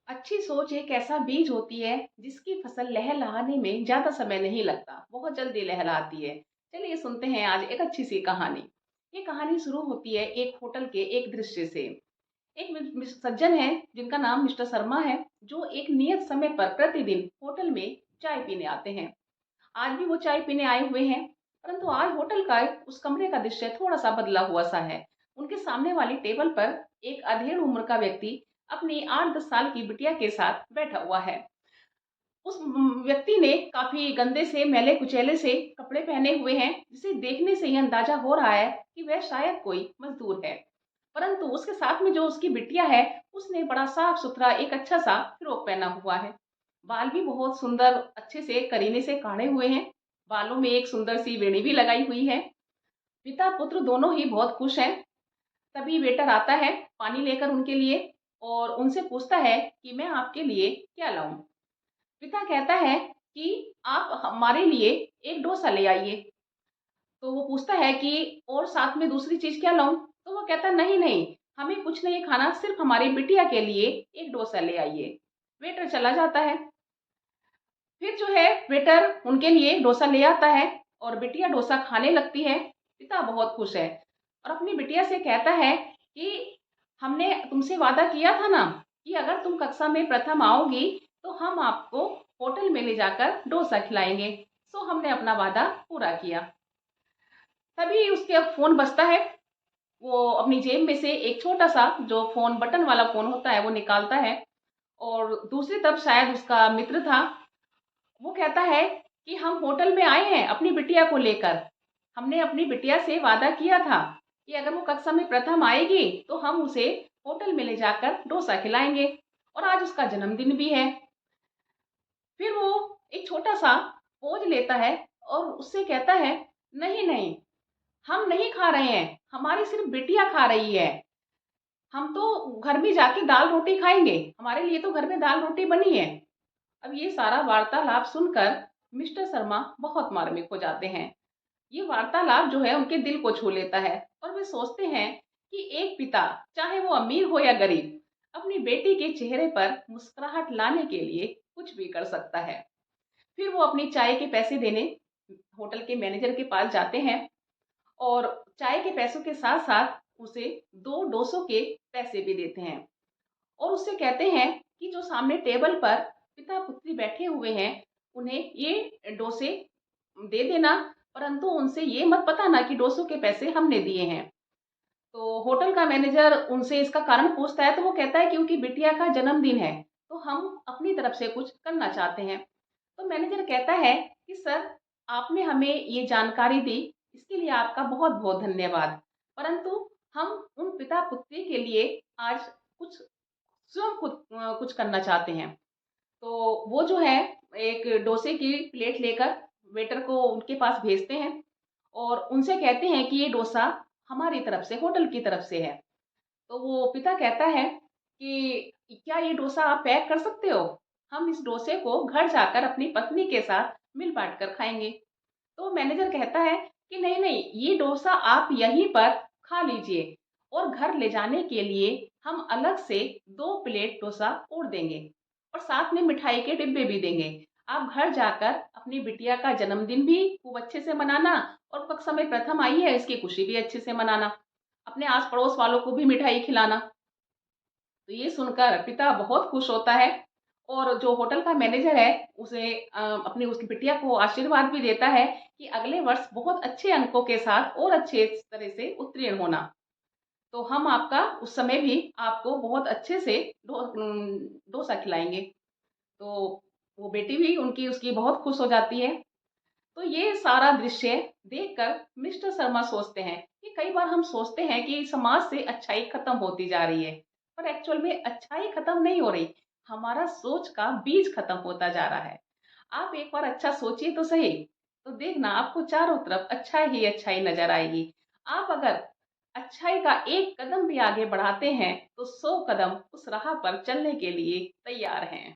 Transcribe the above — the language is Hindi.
अच्छी सोच एक ऐसा बीज होती है जिसकी फसल लहलहाने में ज्यादा समय नहीं लगता, बहुत जल्दी लहलहाती है। चलिए सुनते हैं आज एक अच्छी सी कहानी। ये कहानी शुरू होती है एक होटल के एक दृश्य से। एक सज्जन है जिनका नाम मिस्टर शर्मा है, जो एक नियत समय पर प्रतिदिन होटल में चाय पीने आते हैं। आज भी वो चाय पीने आए हुए हैं, परंतु आज होटल का उस कमरे का दृश्य थोड़ा सा बदला हुआ सा है। उनके सामने वाली टेबल पर एक अधेड़ उम्र का व्यक्ति अपनी 8-10 साल की बिटिया के साथ बैठा हुआ है। उस व्यक्ति ने काफी गंदे से मैले कुचैले से कपड़े पहने हुए हैं, जिसे देखने से ही अंदाजा हो रहा है कि वह शायद कोई मजदूर है। परंतु उसके साथ में जो उसकी बिटिया है, उसने बड़ा साफ सुथरा एक अच्छा सा फ्रॉक पहना हुआ है। बाल भी बहुत सुंदर अच्छे से करीने से काढ़े हुए हैं। बालों में एक सुंदर सी वेणी भी लगाई हुई है। पिता पुत्र दोनों ही बहुत खुश हैं। तभी वेटर आता है पानी लेकर उनके लिए और उनसे पूछता है कि मैं आपके लिए क्या लाऊं। पिता कहता है कि आप हमारे लिए एक डोसा ले आइए। तो वो पूछता है कि और साथ में दूसरी चीज क्या लाऊं। तो वो कहता नहीं नहीं, हमें कुछ नहीं खाना, सिर्फ हमारी बिटिया के लिए एक डोसा ले आइए। वेटर चला जाता है। फिर जो है वेटर उनके लिए डोसा ले आता है और बिटिया डोसा खाने लगती है। पिता बहुत खुश है और अपनी बिटिया से कहता है कि हमने तुमसे वादा किया था ना कि अगर तुम कक्षा में प्रथम आओगी तो हम आपको होटल में ले जाकर डोसा खिलाएंगे। सो हमने अपना वादा पूरा किया। तभी उसके अब फोन बजता है। वो अपनी जेब में से एक छोटा सा जो फोन बटन वाला फोन होता है वो निकालता है और दूसरी तरफ शायद उसका मित्र था। वो कहता है कि हम होटल में आए हैं अपनी बिटिया को लेकर। हमने अपनी बिटिया से वादा किया था कि अगर वो कक्षा में प्रथम आएगी तो हम उसे होटल में ले जाकर डोसा खिलाएंगे, और आज उसका जन्मदिन भी है। फिर वो एक छोटा सा पोज लेता है और उससे कहता है नहीं नहीं, हम नहीं खा रहे हैं, हमारी सिर्फ बिटिया खा रही है। हम तो घर में जाके दाल रोटी खाएंगे, हमारे लिए तो घर में दाल रोटी बनी है। अब ये सारा वार्तालाप सुनकर मिस्टर शर्मा बहुत मार्मिक हो जाते हैं। ये वार्तालाप जो है उनके दिल को छू लेता है और वे सोचते हैं कि एक पिता, चाहे वो अमीर हो या गरीब, अपनी बेटी के चेहरे पर मुस्कुराहट लाने के लिए कुछ भी कर सकता है। फिर वो अपनी चाय के पैसे देने होटल के मैनेजर के पास जाते हैं और चाय के पैसों के साथ साथ उसे 2 डोसों के पैसे भी देते हैं और उससे कहते हैं कि जो सामने टेबल पर पिता पुत्री बैठे हुए हैं, उन्हें ये डोसे दे देना, परंतु उनसे ये मत बताना कि डोसों के पैसे हमने दिए हैं। तो होटल का मैनेजर उनसे इसका कारण पूछता है तो वो कहता है कि उनकी बिटिया का जन्मदिन है, तो हम अपनी तरफ से कुछ करना चाहते हैं। तो मैनेजर कहता है कि सर, आपने हमें ये जानकारी दी, इसके लिए आपका बहुत बहुत धन्यवाद। परंतु हम उन पिता पुत्री के लिए आज कुछ स्वयं खुद कुछ करना चाहते हैं। तो वो जो है एक डोसे की प्लेट लेकर वेटर को उनके पास भेजते हैं और उनसे कहते हैं कि ये डोसा हमारी तरफ से, होटल की तरफ से है। तो वो पिता कहता है कि क्या ये डोसा आप पैक कर सकते हो? हम इस डोसे को घर जाकर अपनी पत्नी के साथ मिल बांट कर खाएंगे। तो मैनेजर कहता है कि नहीं नहीं, ये डोसा आप यहीं पर खा लीजिए और घर ले जाने के लिए हम अलग से 2 प्लेट डोसा और देंगे और साथ में मिठाई के डिब्बे भी देंगे। आप घर जाकर अपनी बिटिया का जन्मदिन भी खूब अच्छे से मनाना और कक्षा में प्रथम आई है इसकी खुशी भी अच्छे से मनाना। अपने आस पड़ोस वालों को भी मिठाई खिलाना। तो ये सुनकर पिता बहुत खुश होता है और जो होटल का मैनेजर है उसे अपनी उसकी बिटिया को आशीर्वाद भी देता है कि अगले वर्ष बहुत अच्छे अंकों के साथ और अच्छे तरह से उत्तीर्ण होना। तो हम आपका उस समय भी आपको बहुत अच्छे से डोसा खिलाएंगे। तो वो बेटी भी उनकी उसकी बहुत खुश हो जाती है। तो ये सारा दृश्य देखकर मिस्टर शर्मा सोचते हैं कि कई बार हम सोचते हैं कि समाज से अच्छाई खत्म होती जा रही है, पर एक्चुअल में अच्छाई खत्म नहीं हो रही, हमारा सोच का बीज खत्म होता जा रहा है। आप एक बार अच्छा सोचिए तो सही, तो देखना आपको चारों तरफ अच्छाई ही अच्छाई नजर आएगी। आप अगर अच्छाई का एक कदम भी आगे बढ़ाते हैं तो 100 कदम उस राह पर चलने के लिए तैयार हैं।